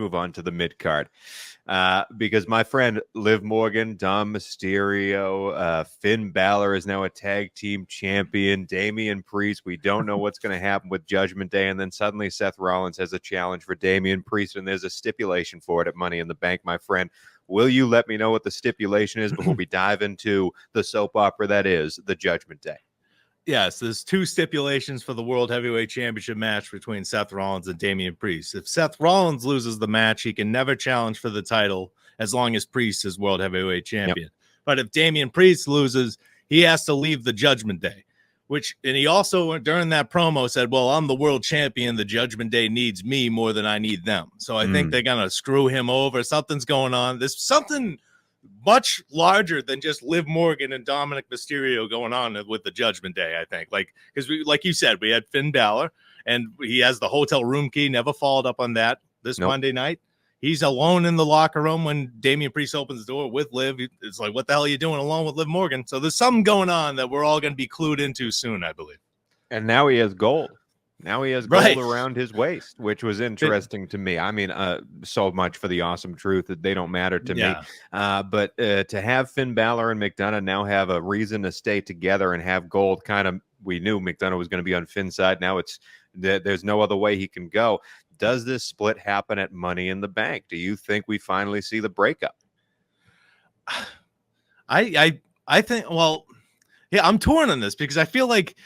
move on to the mid card. Because my friend Liv Morgan, Dom Mysterio, Finn Balor is now a tag team champion. Damian Priest, we don't know what's going to happen with Judgment Day. And then suddenly Seth Rollins has a challenge for Damian Priest, and there's a stipulation for it at Money in the Bank, my friend. Will you let me know what the stipulation is before we dive into the soap opera that is the Judgment Day? Yes, there's 2 stipulations for the World Heavyweight Championship match between Seth Rollins and Damian Priest. If Seth Rollins loses the match, he can never challenge for the title as long as Priest is World Heavyweight Champion. Yep. But if Damian Priest loses, he has to leave the Judgment Day, and he also, during that promo, said, well, I'm the world champion. The Judgment Day needs me more than I need them. So I think they're going to screw him over. Something's going on. There's something much larger than just Liv Morgan and Dominik Mysterio going on with the Judgment Day, I think. Because like you said, we had Finn Balor, and he has the hotel room key, never followed up on that Monday night. He's alone in the locker room when Damian Priest opens the door with Liv. It's like, what the hell are you doing alone with Liv Morgan? So there's something going on that we're all going to be clued into soon, I believe. And now he has gold. Now he has gold around his waist, which was interesting to me. I mean, so much for the awesome truth that they don't matter to me. But to have Finn Balor and McDonough now have a reason to stay together and have gold, kind of, we knew McDonough was going to be on Finn's side. Now there's no other way he can go. Does this split happen at Money in the Bank? Do you think we finally see the breakup? I think, well, yeah, I'm torn on this because I feel like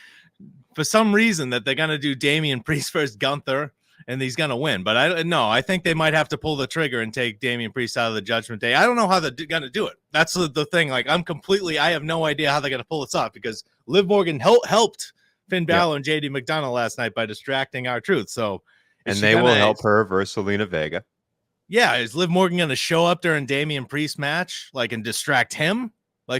for some reason that they're going to do Damian Priest versus Gunther and he's going to win. But I think they might have to pull the trigger and take Damian Priest out of the Judgment Day. I don't know how they're going to do it. That's the thing. Like, I have no idea how they're going to pull this off because Liv Morgan helped Finn Balor and JD McDonough last night by distracting R-Truth. So, and they will help her versus Selena Vega. Yeah. Is Liv Morgan going to show up during Damian Priest match, and distract him?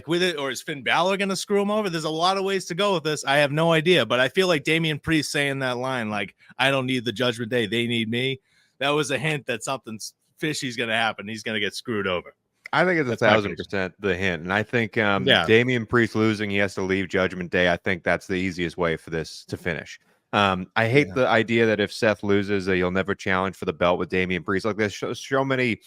With it, or is Finn Balor going to screw him over? There's a lot of ways to go with this. I have no idea, but I feel like Damian Priest saying that line, I don't need the Judgment Day, they need me. That was a hint that something fishy is going to happen. He's going to get screwed over. I think it's 1,000% the hint. And I think Damian Priest losing, he has to leave Judgment Day. I think that's the easiest way for this to finish. I hate the idea that if Seth loses, that you'll never challenge for the belt with Damian Priest. There's so many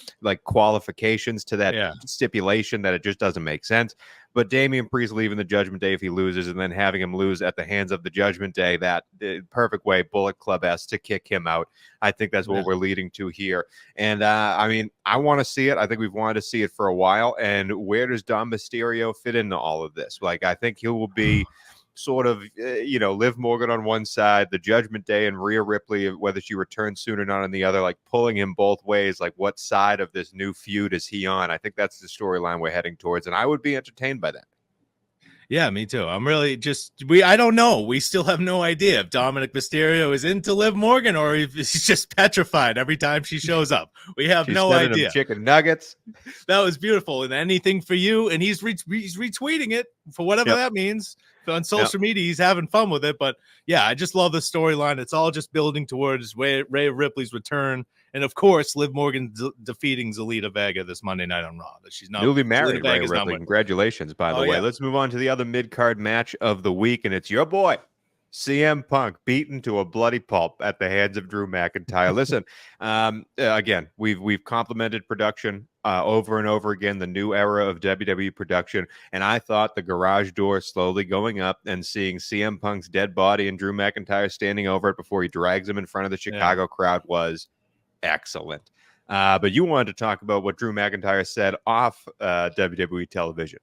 qualifications to that stipulation that it just doesn't make sense. But Damian Priest leaving the Judgment Day if he loses, and then having him lose at the hands of the Judgment Day, that perfect way Bullet Club-esque to kick him out. I think that's what we're leading to here. And I want to see it. I think we've wanted to see it for a while. And where does Dom Mysterio fit into all of this? I think he will be sort of, Liv Morgan on one side, the Judgment Day and Rhea Ripley, whether she returns soon or not on the other, pulling him both ways. What side of this new feud is he on? I think that's the storyline we're heading towards, and I would be entertained by that. Yeah, me too. I'm really I don't know. We still have no idea if Dominik Mysterio is into Liv Morgan or if he's just petrified every time she shows up. We have no idea. Chicken nuggets. That was beautiful. And anything for you. And he's retweeting it for whatever that means. On social media, he's having fun with it. But yeah, I just love the storyline. It's all just building towards Rhea Ripley's return. And of course, Liv Morgan defeating Zelina Vega this Monday night on Raw. She's not newly married. Rhea Ripley. Congratulations, by the way. Let's move on to the other mid-card match of the week, and it's your boy CM Punk beaten to a bloody pulp at the hands of Drew McIntyre. Listen, again, we've complimented production over and over again, the new era of WWE production, and I thought the garage door slowly going up and seeing CM Punk's dead body and Drew McIntyre standing over it before he drags him in front of the Chicago crowd was excellent. But you wanted to talk about what Drew McIntyre said off WWE television.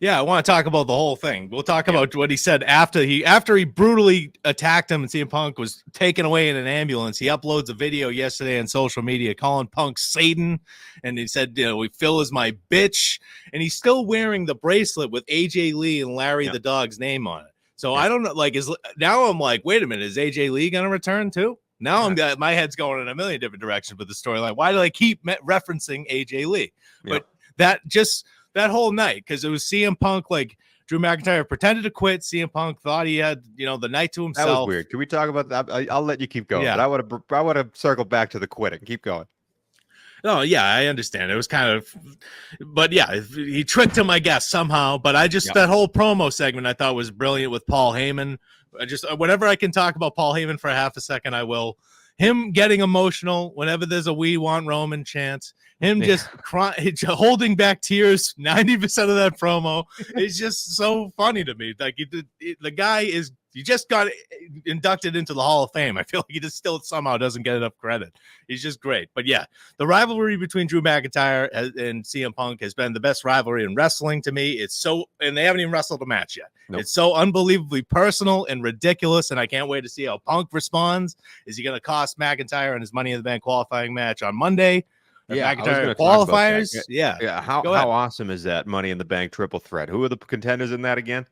Yeah, I want to talk about the whole thing. We'll talk about what he said after he brutally attacked him and CM Punk was taken away in an ambulance. He uploads a video yesterday on social media calling Punk Satan, and he said, Phil is my bitch, and he's still wearing the bracelet with AJ Lee and Larry the Dog's name on it. So I don't know, now I'm like, wait a minute, is AJ Lee going to return too? Now my head's going in a million different directions with the storyline. Why do I keep referencing AJ Lee? But that whole night, because it was CM Punk, Drew McIntyre pretended to quit. CM Punk thought he had, the night to himself. That was weird. Can we talk about that? I'll let you keep going. Yeah. But I would have circled back to the quitting. Keep going. Oh, yeah, I understand. It was kind of, but yeah, he tricked him, I guess, somehow. But that whole promo segment I thought was brilliant with Paul Heyman. Whenever I can talk about Paul Heyman for a half a second, I will. him getting emotional whenever there's a "We Want Roman" chant, him just crying, holding back tears 90% of that promo is just so funny to me. Like the guy he just got inducted into the Hall of Fame. I feel like he just still somehow doesn't get enough credit. He's just great. But yeah, the rivalry between Drew McIntyre and CM Punk has been the best rivalry in wrestling to me. And they haven't even wrestled a match yet. Nope. It's so unbelievably personal and ridiculous, and I can't wait to see how Punk responds. Is he going to cost McIntyre and his Money in the Bank qualifying match on Monday? Yeah, McIntyre qualifiers. Yeah. How awesome is that Money in the Bank triple threat? Who are the contenders in that again?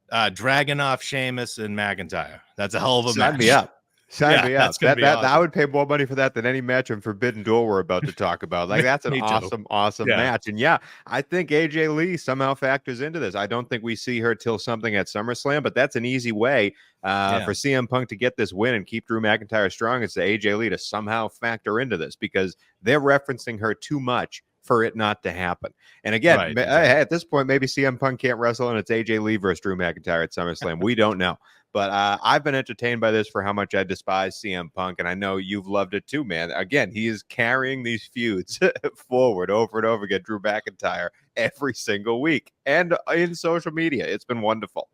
Dragunov, Sheamus, and McIntyre. That's a hell of a match. Sign me up. Sign me up. Awesome. I would pay more money for that than any match in Forbidden Door we're about to talk about. Like, that's an awesome match. And yeah, I think AJ Lee somehow factors into this. I don't think we see her till something at SummerSlam, but that's an easy way for CM Punk to get this win and keep Drew McIntyre strong. It's the AJ Lee to somehow factor into this because they're referencing her too much for it not to happen. And again, at this point, maybe CM Punk can't wrestle and it's AJ Lee versus Drew McIntyre at SummerSlam. We don't know. But I've been entertained by this for how much I despise CM Punk, and I know you've loved it too, man. Again, he is carrying these feuds forward over and over again, Drew McIntyre, every single week. And in social media, it's been wonderful.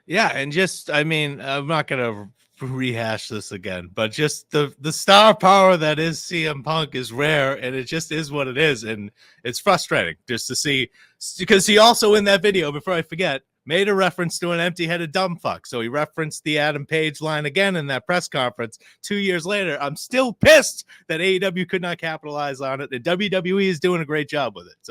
Yeah, and I'm not going to rehash this again, but just the star power that is CM Punk is rare, and it just is what it is, and it's frustrating just to see, because he also in that video, before I forget, made a reference to an empty-headed dumb fuck. So he referenced the Adam Page line again in that press conference 2 years later. I'm still pissed that AEW could not capitalize on it, and WWE is doing a great job with it. So